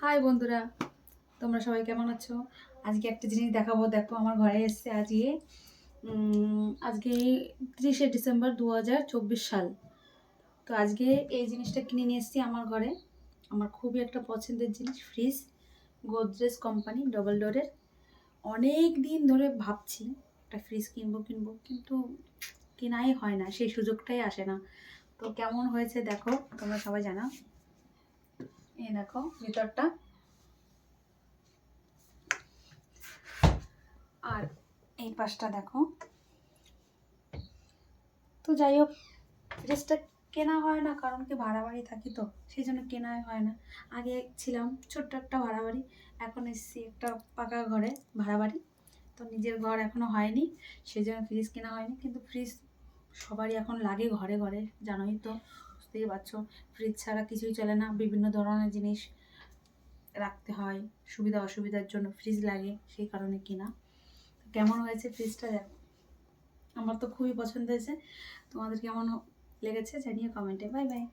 High বন্ধুরা, তোমরা সবাই কেমন আছো? আজকে একটা জিনিস দেখাবো। দেখো, আমার ঘরে এসছে আজকে 30শে ডিসেম্বর 2024 সাল। তো আজকে এই জিনিসটা কিনে নিয়ে এসেছি আমার ঘরে। আমার খুবই একটা পছন্দের জিনিস, ফ্রিজ, গোদরেজ কোম্পানি, ডবল ডোরের। অনেক দিন ধরে ভাবছি একটা ফ্রিজ কিনবো, কিন্তু কেনাই হয় না, সেই সুযোগটাই আসে না। তো কেমন হয়েছে দেখো, তোমরা সবাই জানাও। এই দেখো ভিতরটা, আর এই পাশটা দেখো। তো যাই হোক, ফ্রিজটা কেনা হয় না, কারণ কি ভাড়া বাড়ি থাকি, তো সেই জন্য কেনাই হয় না। আগে ছিলাম ছোট্ট একটা ভাড়া বাড়ি, এখন এসেছি একটা পাকা ঘরে, ভাড়া বাড়ি। তো নিজের ঘর এখনও হয়নি, সেই জন্য ফ্রিজ কেনা হয়নি। কিন্তু ফ্রিজ সবারই এখন লাগে ঘরে ঘরে, জানোই তো, বুঝতেই পারছো। ফ্রিজ ছাড়া কিছুই চলে না, বিভিন্ন ধরনের জিনিস রাখতে হয়, সুবিধা অসুবিধার জন্য ফ্রিজ লাগে, সেই কারণে কিনা। কেমন হয়েছে ফ্রিজটা দেখো, আমার তো খুবই পছন্দ হয়েছে। তোমাদের কেমন লেগেছে জানিও কমেন্টে। Bye bye.